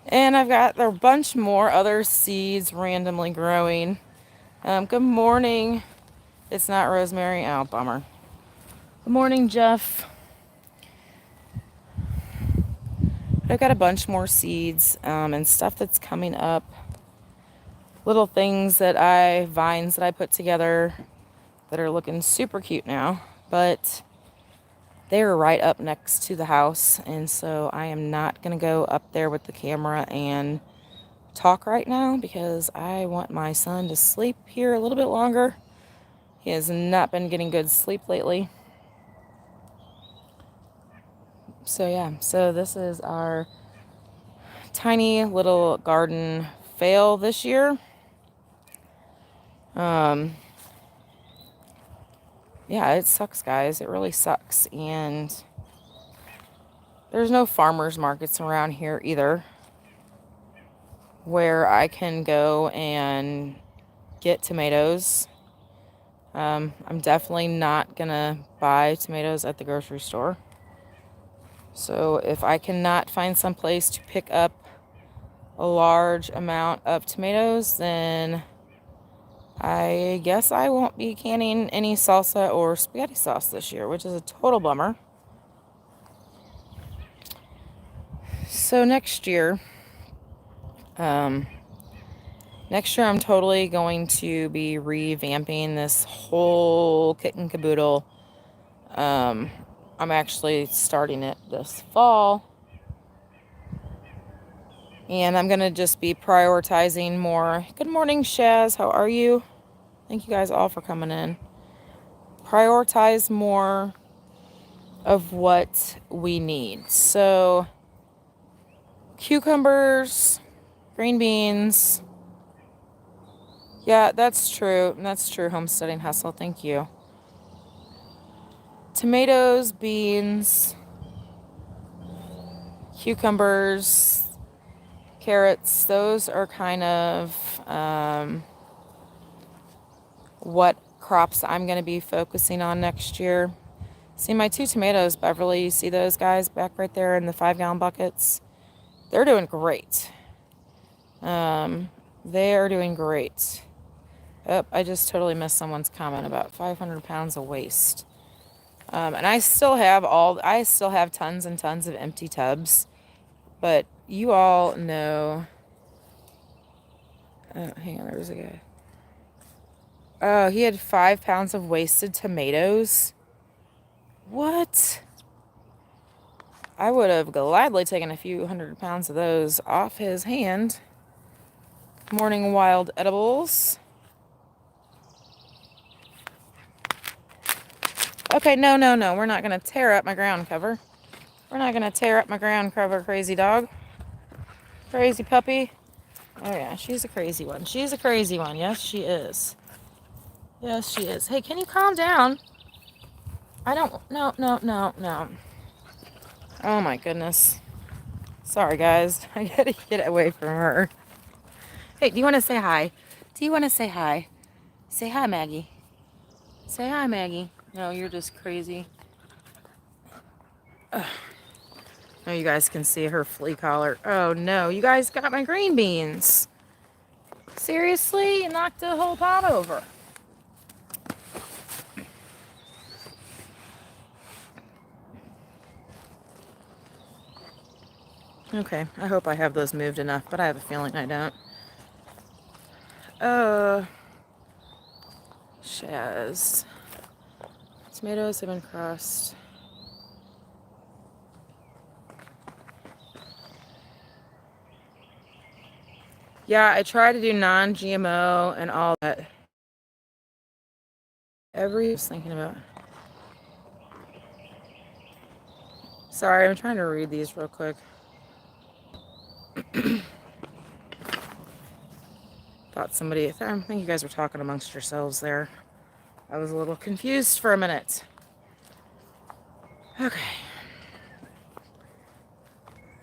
And I've got a bunch more other seeds randomly growing. Good morning. It's not rosemary. Oh, bummer. Good morning, Jeff. I've got a bunch more seeds and stuff that's coming up. Little things vines that I put together that are looking super cute now. But they're right up next to the house. And so I am not going to go up there with the camera and talk right now because I want my son to sleep here a little bit longer. He has not been getting good sleep lately. So yeah, so this is our tiny little garden fail this year. Yeah, it sucks, guys. It really sucks. And there's no farmers markets around here either where I can go and get tomatoes. I'm definitely not gonna buy tomatoes at the grocery store. So if I cannot find some place to pick up a large amount of tomatoes, then I guess I won't be canning any salsa or spaghetti sauce this year, which is a total bummer. So next year I'm totally going to be revamping this whole kit and caboodle. I'm actually starting it this fall. And I'm going to just be prioritizing more. Good morning, Shaz. How are you? Thank you guys all for coming in. Prioritize more of what we need. So, cucumbers, green beans. Yeah, that's true. That's true, Homesteading Hustle. Thank you. Tomatoes, beans, cucumbers, carrots, those are kind of what crops I'm going to be focusing on next year. See my 2 tomatoes, Beverly, you see those guys back right there in the 5-gallon buckets? They're doing great. They are doing great. Oh, I just totally missed someone's comment about 500 pounds of waste. And I still have tons and tons of empty tubs, but you all know, oh, hang on, there's a guy. Oh, he had 5 pounds of wasted tomatoes. What? I would have gladly taken a few 100 pounds of those off his hand. Morning wild edibles. Okay, no. We're not going to tear up my ground cover. We're not going to tear up my ground cover, crazy dog. Crazy puppy. Oh, yeah, she's a crazy one. She's a crazy one. Yes, she is. Yes, she is. Hey, can you calm down? I don't... No. Oh, my goodness. Sorry, guys. I gotta get away from her. Hey, do you want to say hi? Do you want to say hi? Say hi, Maggie. Say hi, Maggie. No, you're just crazy. Ugh. Oh, you guys can see her flea collar. Oh, no. You guys got my green beans. Seriously? You knocked the whole pot over. Okay, I hope I have those moved enough, but I have a feeling I don't. Shaz. Tomatoes have been crossed. Yeah, I try to do non-GMO and all that. I was thinking about. Sorry, I'm trying to read these real quick. I think you guys were talking amongst yourselves there. I was a little confused for a minute. Okay.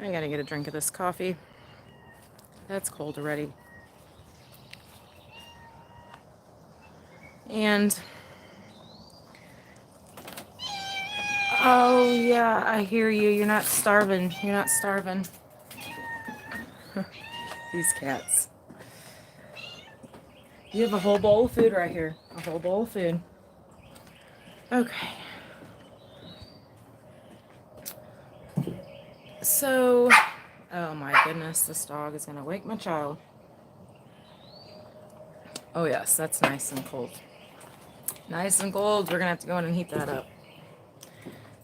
I gotta get a drink of this coffee. That's cold already. And oh yeah, I hear you. You're not starving. You're not starving. These cats. You have a whole bowl of food right here. A whole bowl of food. Okay. So, oh my goodness, this dog is gonna wake my child. Oh yes, that's nice and cold. Nice and cold. We're gonna have to go in and heat that up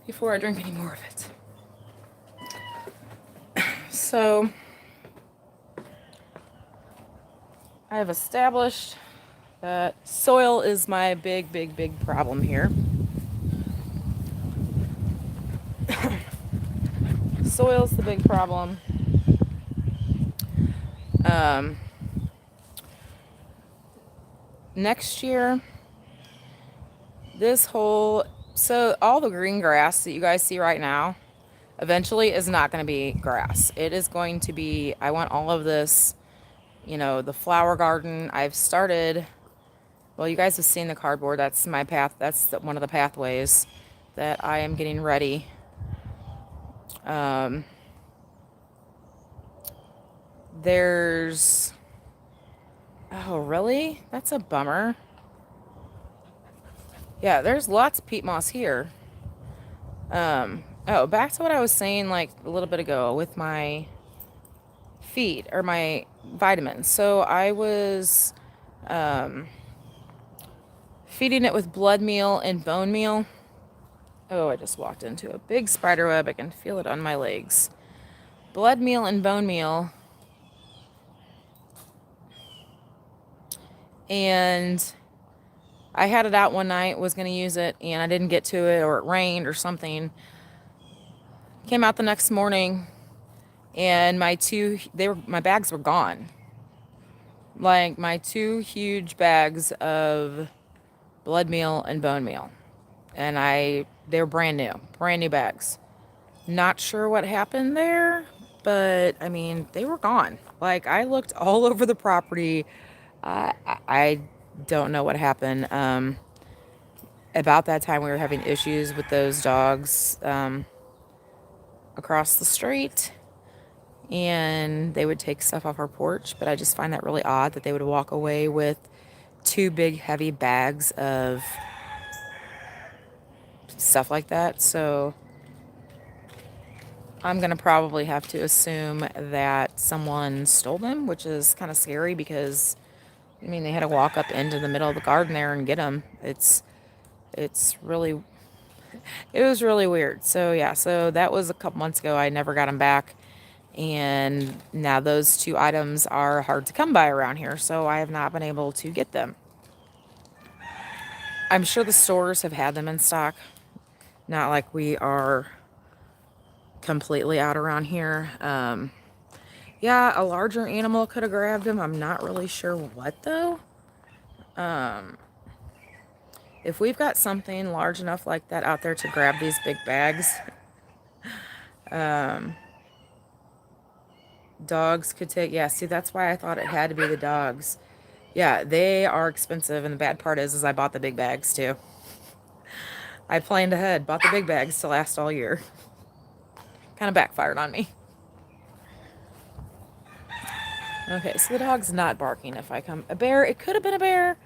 before I drink any more of it. So, I have established that soil is my big problem here. Soil's the big problem. Next year, so all the green grass that you guys see right now, eventually is not going to be grass. It is going to be, I want all of this, the flower garden. I've started, well, you guys have seen the cardboard. That's my path. That's one of the pathways that I am getting ready. Oh, really? That's a bummer. Yeah, there's lots of peat moss here. Back to what I was saying like a little bit ago with my feed or my vitamins. So I was feeding it with blood meal and bone meal. Oh, I just walked into a big spider web. I can feel it on my legs. Blood meal and bone meal. And I had it out one night, was going to use it, and I didn't get to it, or it rained or something. Came out the next morning, and my bags were gone. Like my 2 huge bags of blood meal and bone meal. And they were brand new bags. Not sure what happened there, but I mean, they were gone. Like I looked all over the property. I don't know what happened. About that time, we were having issues with those dogs across the street, and they would take stuff off our porch. But I just find that really odd that they would walk away with 2 big, heavy bags of stuff like that. So I'm going to probably have to assume that someone stole them, which is kind of scary because I mean, they had to walk up into the middle of the garden there and get them. It's really, it was really weird. So yeah, so that was a couple months ago. I never got them back. And now those two items are hard to come by around here. So I have not been able to get them. I'm sure the stores have had them in stock. Not like we are completely out around here. Yeah, a larger animal could have grabbed him. I'm not really sure what though. If we've got something large enough like that out there to grab these big bags, dogs could take, yeah, see, that's why I thought it had to be the dogs. Yeah, they are expensive, and the bad part is I bought the big bags too. I planned ahead, bought the big bags to last all year. Kind of backfired on me. Okay, so the dog's not barking if I come. A bear, it could have been a bear.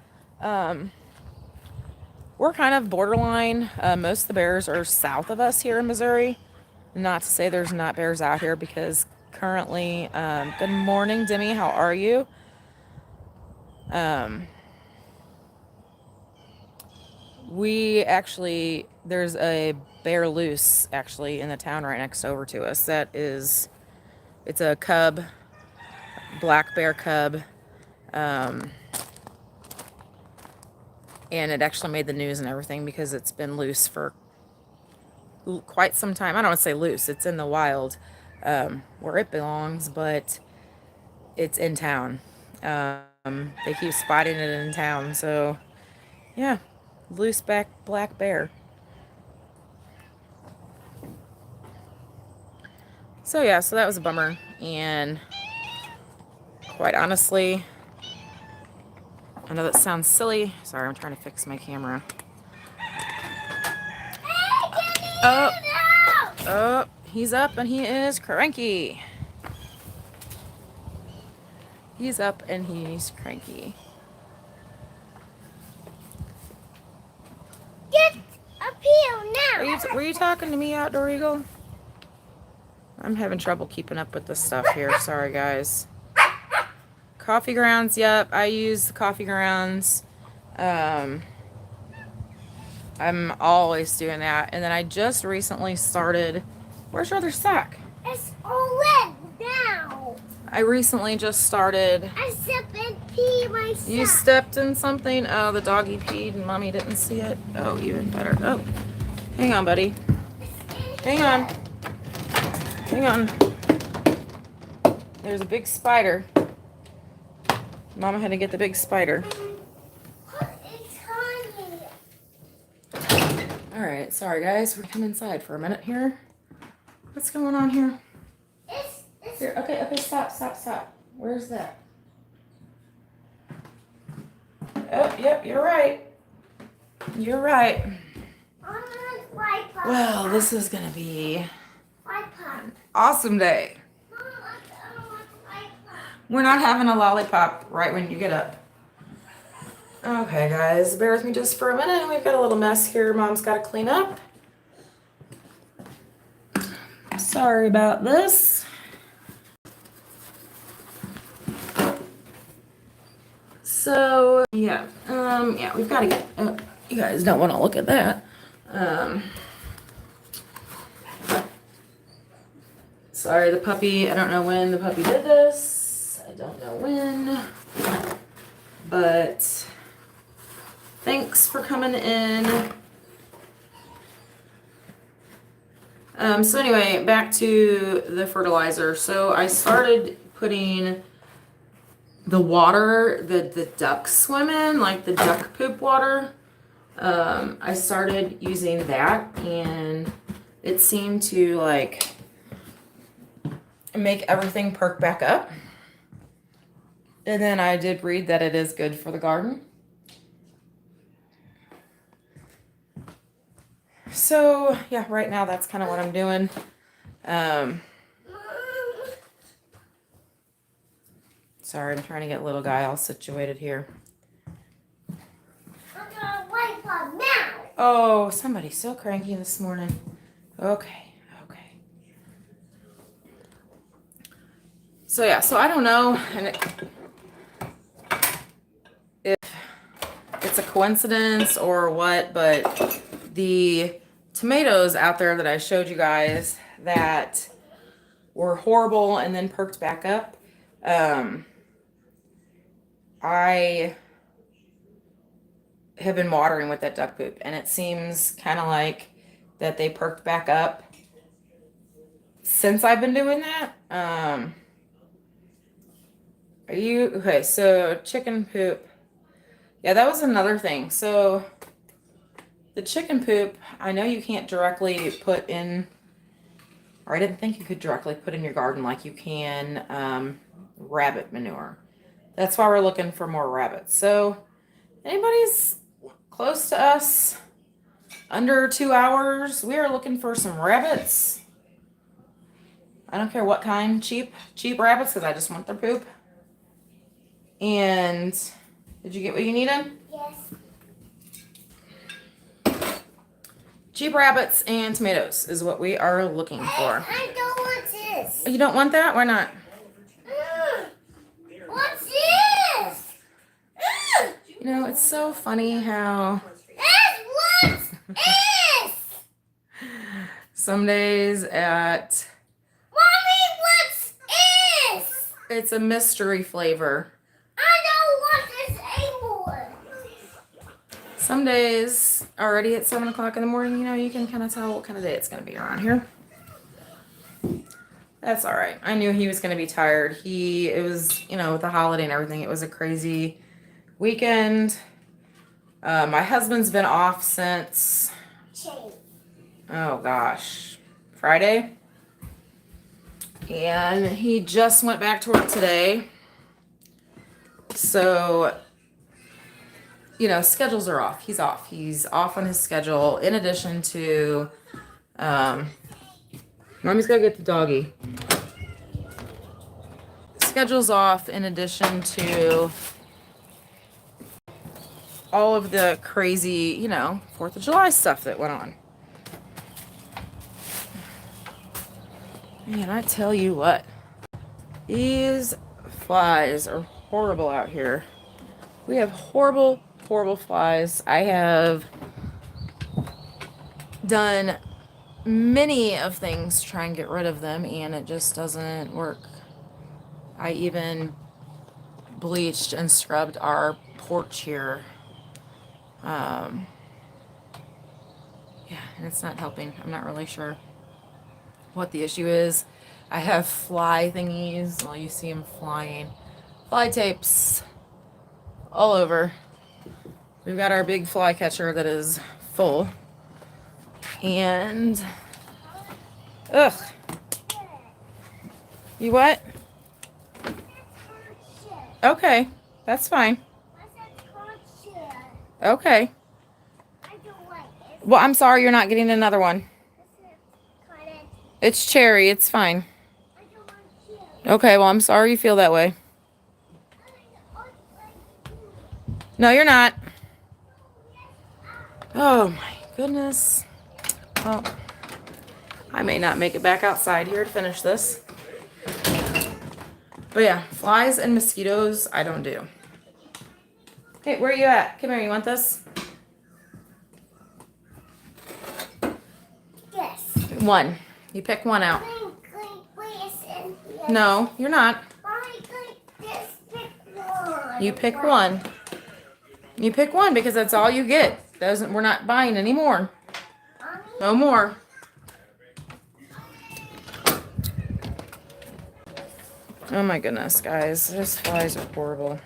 We're kind of borderline. Most of the bears are south of us here in Missouri. Not to say there's not bears out here, because currently, good morning, Demi, how are you? We actually, there's a bear loose actually in the town right next over to us. That is, it's a cub, black bear cub. And it actually made the news and everything because it's been loose for quite some time. I don't want to say loose, it's in the wild, where it belongs, but it's in town. They keep spotting it in town, so yeah, loose back black bear. So yeah, so that was a bummer, and quite honestly, I know that sounds silly. Sorry, I'm trying to fix my camera. Oh, he's up and he is cranky. He's up and he's cranky. Get up here now. Were you talking to me, Outdoor Eagle? I'm having trouble keeping up with this stuff here. Sorry, guys. Coffee grounds. Yep, I use the coffee grounds. I'm always doing that. And then I just recently started. Where's your other sock? It's all wet now. I recently just started. I stepped and peed myself. You stepped in something? Oh, the doggy peed and mommy didn't see it. Oh, even better. Oh, hang on, buddy. Hang on. Hang on. There's a big spider. Mama had to get the big spider. It's tiny. Alright, sorry guys. We're coming inside for a minute here. What's going on here? It's Here, okay, stop. Where's that? Oh, yep, you're right. You're right. Well, this is gonna be an awesome day. We're not having a lollipop right when you get up. Okay, guys, bear with me just for a minute. We've got a little mess here Mom's got to clean up. Sorry about this. So, yeah, we've got to get, you guys don't want to look at that. Sorry, the puppy, I don't know when the puppy did this. I don't know when, but thanks for coming in. So anyway, back to the fertilizer. So I started putting the water the ducks swim in, like the duck poop water. I started using that, and it seemed to like make everything perk back up. And then I did read that it is good for the garden. So yeah, right now that's kind of what I'm doing. Sorry, I'm trying to get little guy all situated here. I'm gonna wipe up now. Oh, somebody's so cranky this morning. Okay. So yeah, so I don't know, and if it's a coincidence or what, but the tomatoes out there that I showed you guys that were horrible and then perked back up, I have been watering with that duck poop, and it seems kind of like that they perked back up since I've been doing that. Are you okay? So chicken poop. Yeah, that was another thing. So the chicken poop, I know you can't directly put in, or I didn't think you could directly put in your garden like you can rabbit manure. That's why we're looking for more rabbits. So anybody's close to us, under 2 hours, we are looking for some rabbits. I don't care what kind, cheap rabbits, because I just want their poop. And did you get what you needed? Yes. Cheap rabbits and tomatoes is what we are looking for. I don't want this. You don't want that? Why not? What's this? You know, it's so funny how What's this? some days at Mommy, what's this? it's a mystery flavor. I don't want this anymore. Some days already at 7 o'clock in the morning, you know, you can kind of tell what kind of day it's going to be around here. That's all right. I knew he was going to be tired. It was, you know, with the holiday and everything, it was a crazy weekend. My husband's been off since, oh gosh, Friday. And he just went back to work today. So, you know, schedules are off. He's off. He's off on his schedule. In addition to, Mommy's gotta get the doggy. Schedule's off in addition to all of the crazy, you know, 4th of July stuff that went on. Man, I tell you what, these flies are horrible out here. We have horrible flies. I have done many of things to try and get rid of them, and it just doesn't work. I even bleached and scrubbed our porch here. Yeah, and it's not helping. I'm not really sure what the issue is. I have fly thingies. Well, you see them flying. Fly tapes all over. We've got our big fly catcher that is full. And, ugh. You what? Okay, that's fine. Okay. Well, I'm sorry you're not getting another one. It's cherry. It's fine. Okay, well, I'm sorry you feel that way. No, you're not. Oh, my goodness. Well, I may not make it back outside here to finish this. But yeah, flies and mosquitoes, I don't do. Hey, where are you at? Come here, you want this? Yes. One. You pick one out. No, you're not. You pick one. You pick one because that's all you get. We're not buying any more. No more. Oh my goodness, guys. These flies are horrible.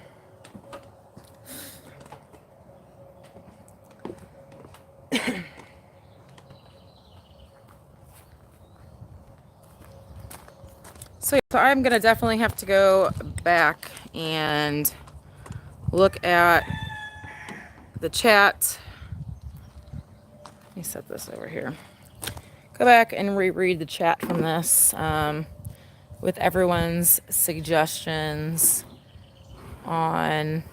So I'm going to definitely have to go back and look at the chat. Let me set this over here. Go back and reread the chat from this with everyone's suggestions on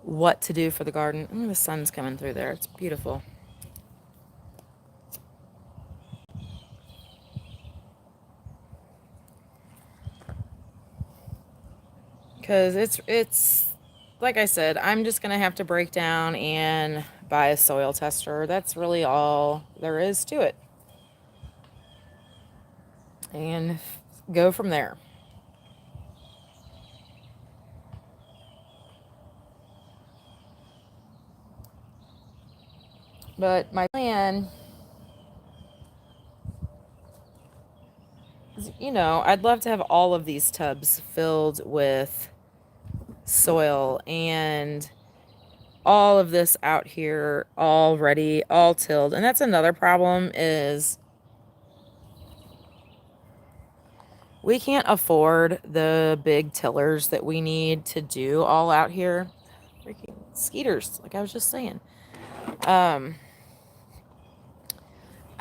what to do for the garden. Oh, the sun's coming through there. It's beautiful. Because it's like I said, I'm just going to have to break down and buy a soil tester. That's really all there is to it. And go from there. But my plan is, I'd love to have all of these tubs filled with soil and all of this out here all ready, all tilled. And that's another problem is we can't afford the big tillers that we need to do all out here. Freaking skeeters, like I was just saying.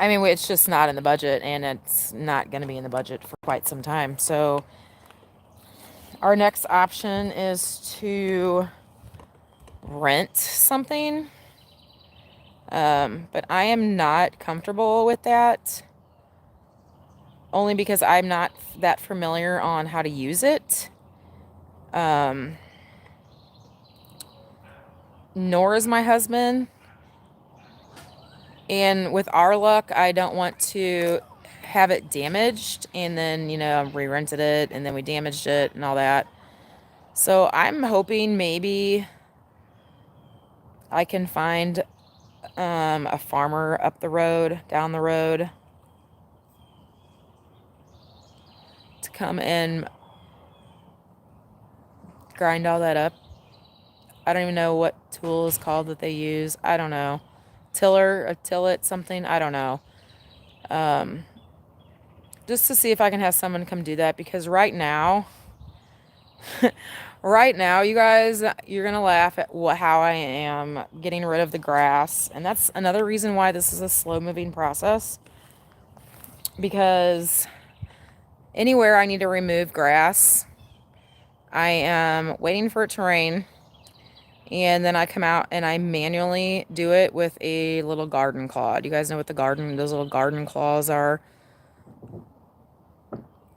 I mean, it's just not in the budget, and it's not going to be in the budget for quite some time. So our next option is to rent something. But I am not comfortable with that, only because I'm not that familiar on how to use it. Nor is my husband. And with our luck, I don't want to have it damaged and then, re-rented it and then we damaged it and all that. So I'm hoping maybe I can find a farmer up the road, down the road, to come and grind all that up. I don't even know what tool is called that they use. I don't know. Tiller, a tillet, something. I don't know. Just to see if I can have someone come do that, because right now, you guys, you're gonna laugh at how I am getting rid of the grass, and that's another reason why this is a slow-moving process. Because anywhere I need to remove grass, I am waiting for it to rain. And then I come out and I manually do it with a little garden claw. Do you guys know what those little garden claws are?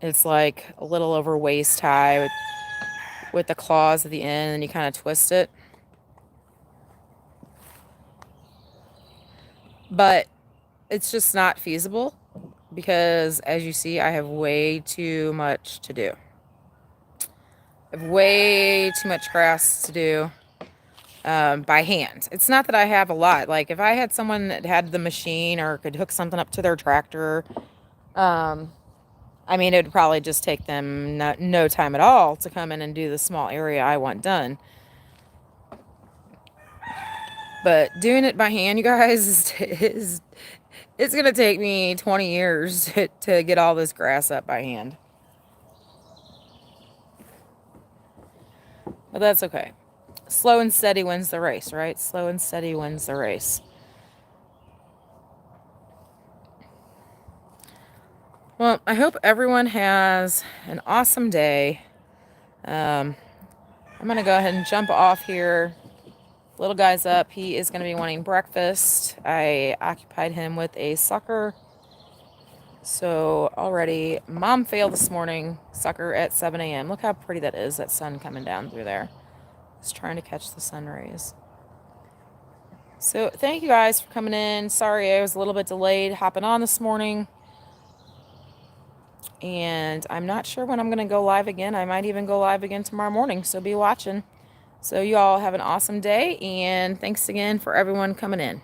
It's like a little over waist high with the claws at the end, and you kind of twist it. But it's just not feasible because, as you see, I have way too much to do. I have way too much grass to do. By hand. It's not that I have a lot. Like if I had someone that had the machine or could hook something up to their tractor, I mean, it would probably just take them no time at all to come in and do the small area I want done. But doing it by hand, you guys, it's going to take me 20 years to get all this grass up by hand. But that's okay. Slow and steady wins the race, right? Slow and steady wins the race. Well, I hope everyone has an awesome day. I'm going to go ahead and jump off here. Little guy's up. He is going to be wanting breakfast. I occupied him with a sucker. So already, Mom failed this morning. Sucker at 7 a.m. Look how pretty that is, that sun coming down through there. Just trying to catch the sun rays. So thank you guys for coming in. Sorry I was a little bit delayed hopping on this morning. And I'm not sure when I'm going to go live again. I might even go live again tomorrow morning. So be watching. So you all have an awesome day. And thanks again for everyone coming in.